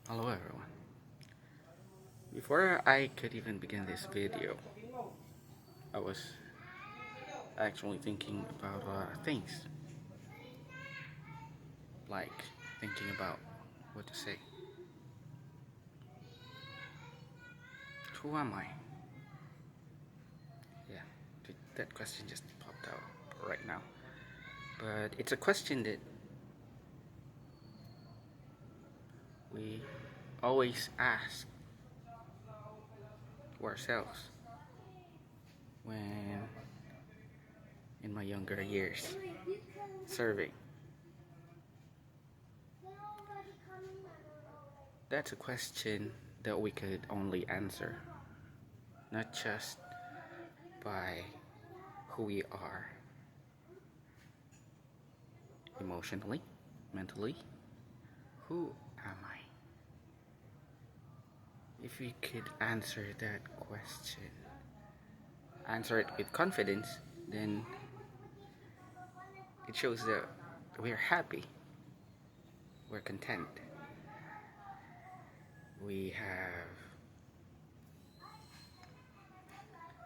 Hello everyone. Before I could even begin this video, I was actually thinking about a lot of things, like thinking about what to say. Who am I? Yeah, that question just popped out right now. But it's a question that we always ask ourselves when in my younger years serving. That's a question that we could only answer, not just by who we are emotionally, mentally. Who am I? If we could answer that question, answer it with confidence, then it shows that we're happy, we're content, we have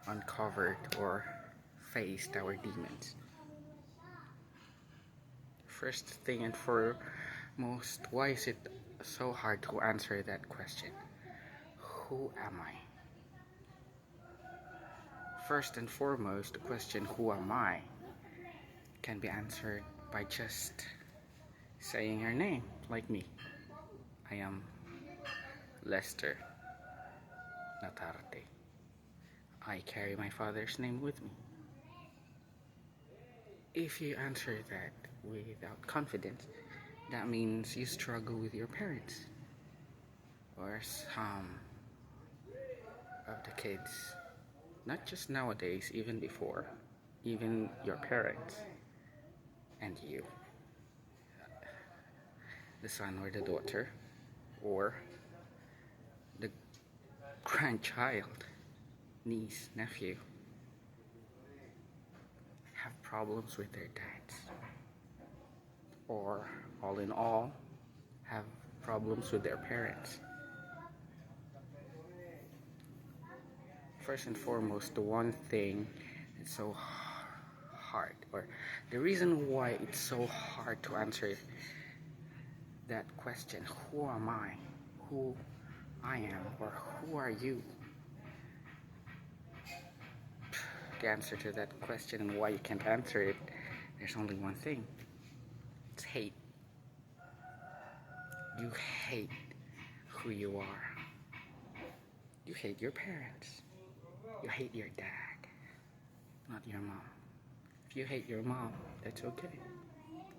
uncovered or faced our demons. First thing and foremost, why is it so hard to answer that question? Who am I? First and foremost, the question, who am I, can be answered by just saying your name, like me. I am Lester Natarte. I carry my father's name with me. If you answer that without confidence, that means you struggle with your parents. Or some of the kids, not just nowadays, even before, even your parents and you, the son or the daughter, or the grandchild, niece, nephew, have problems with their dads, or all in all, have problems with their parents. First and foremost, the one thing that's so hard, or the reason why it's so hard to answer that question, who am I, who I am, or who are you? The answer to that question and why you can't answer it, there's only one thing. It's hate. You hate who you are. You hate your parents. You hate your dad, not your mom. If you hate your mom, that's okay.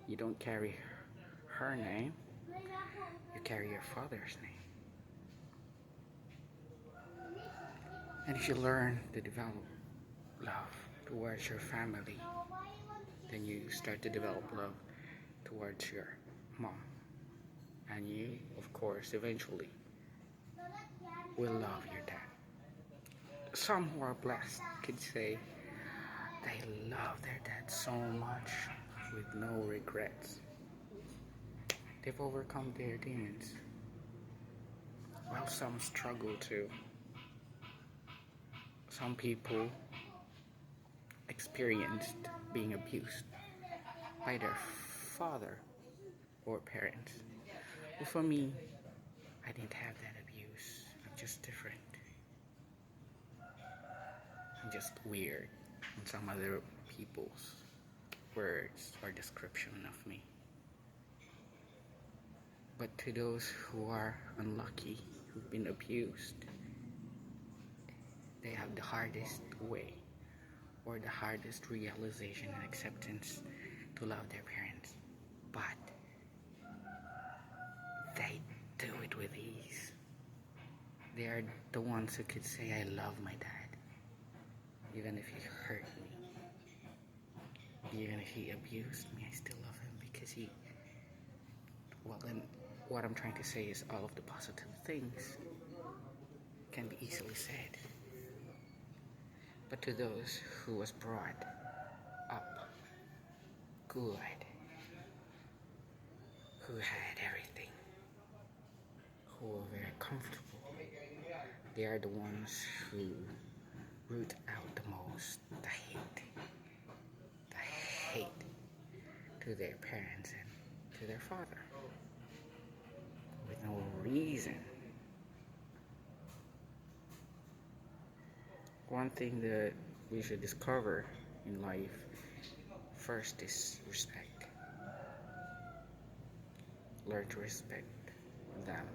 You don't carry her name, you carry your father's name. And if you learn to develop love towards your family, then you start to develop love towards your mom. And you, of course, eventually will love your dad. Some who are blessed could say they love their dad so much with no regrets. They've overcome their demons. While some struggle too. Some people experienced being abused by their father or parents. Well, for me, I didn't have that abuse. I'm just different. I'm just weird in some other people's words or description of me. But to those who are unlucky, who've been abused, they have the hardest way or the hardest realization and acceptance to love their parents. But they do it with ease. They are the ones who could say, I love my dad. Even if he hurt me. Even if he abused me, I still love him because and what I'm trying to say is all of the positive things can be easily said. But to those who was brought up good, who had everything, who are very comfortable. They are the ones who root out the most the hate to their parents and to their father with no reason. One thing that we should discover in life first is respect. Learn to respect them.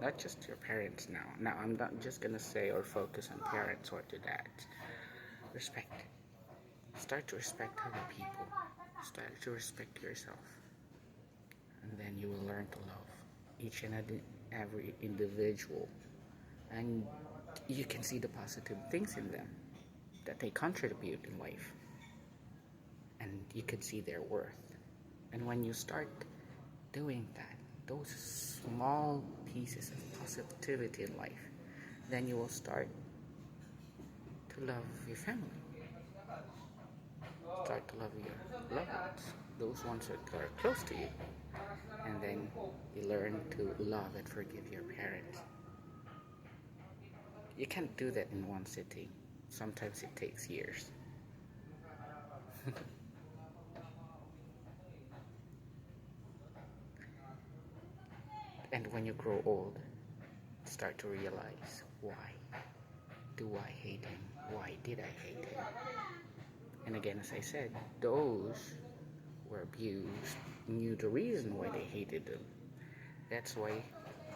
Not just your parents now. Now, I'm not just gonna say or focus on parents or to dads. Respect. Start to respect other people. Start to respect yourself. And then you will learn to love each and every individual. And you can see the positive things in them that they contribute in life. And you can see their worth. And when you start doing that, those small pieces of positivity in life, then you will start to love your family. Start to love your loved ones, those ones that are close to you. And then you learn to love and forgive your parents. You can't do that in one sitting. Sometimes it takes years. And when you grow old, start to realize, why do I hate him? Why did I hate him? And again, as I said, those who were abused knew the reason why they hated them. That's why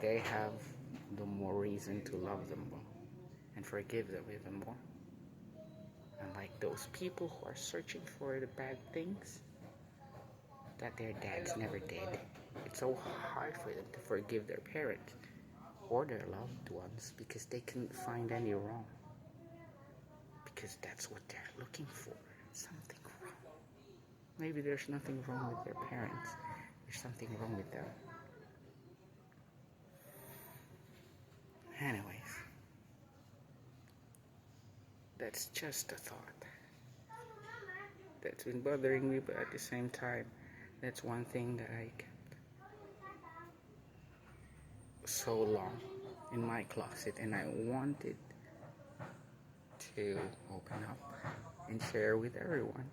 they have the more reason to love them more and forgive them even more. Unlike those people who are searching for the bad things that their dads never did, it's so hard for them to forgive their parents or their loved ones because they can't find any wrong. Because that's what they're looking for, something wrong. Maybe there's nothing wrong with their parents. There's something wrong with them. Anyways, that's just a thought that's been bothering me, but at the same time, that's one thing that I kept so long in my closet, and I wanted to open up and share with everyone.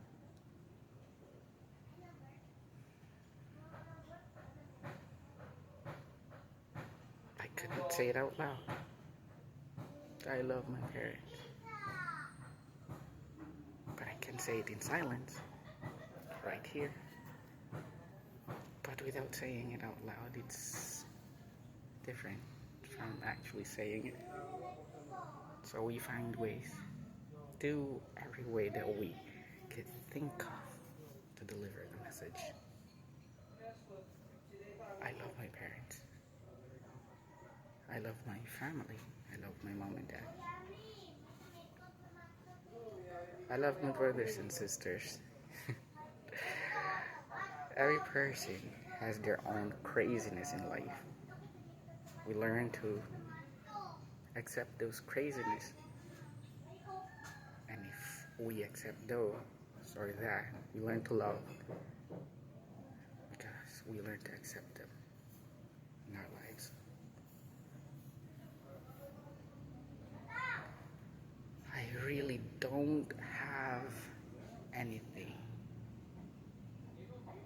I couldn't say it out loud. I love my parents, but I can say it in silence, right here. But without saying it out loud, it's different from actually saying it. So we find ways, do every way that we could think of to deliver the message. I love my parents. I love my family. I love my mom and dad. I love my brothers and sisters. Every person has their own craziness in life. We learn to accept those craziness. And if we accept those or that, we learn to love because we learn to accept them in our lives. I really don't have anything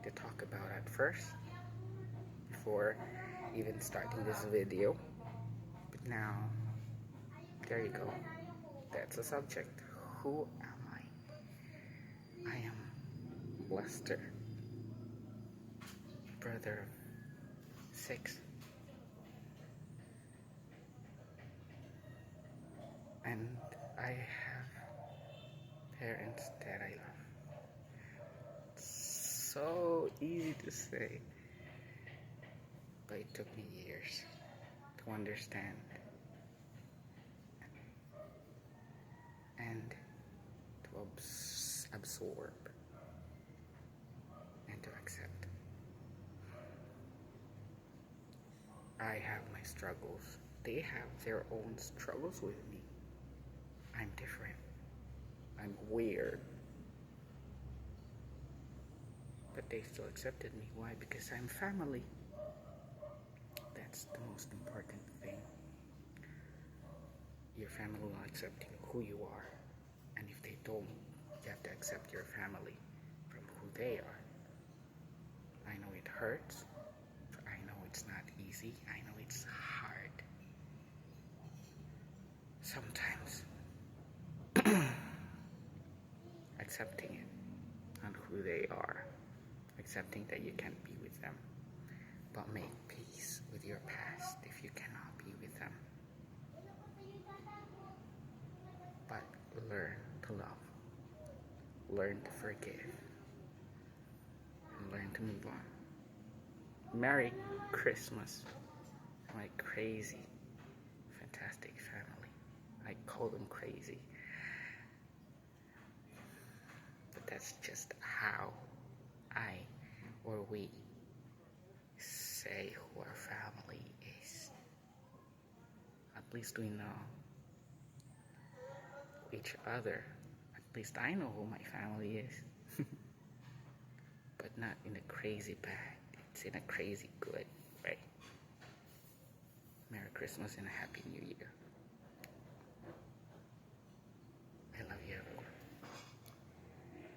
to talk about at first before even starting this video. But now, there you go. That's a subject. Who am I? I am Lester, brother of 6. And I have parents that I love. So easy to say, but it took me years to understand and to absorb and to accept. I have my struggles. They have their own struggles with me. I'm different. I'm weird. But they still accepted me. Why? Because I'm family. That's the most important thing. Your family will accept who you are. And if they don't, you have to accept your family from who they are. I know it hurts. I know it's not easy. I know it's hard. Sometimes accepting it and who they are, accepting that you can't be with them, but make peace with your past if you cannot be with them. But learn to love, learn to forgive, and learn to move on. Merry Christmas, my crazy, fantastic family. I call them crazy, but that's just how we say who our family is. At least we know each other. At least I know who my family is. But not in a crazy bad. It's in a crazy good way. Merry Christmas and a Happy New Year.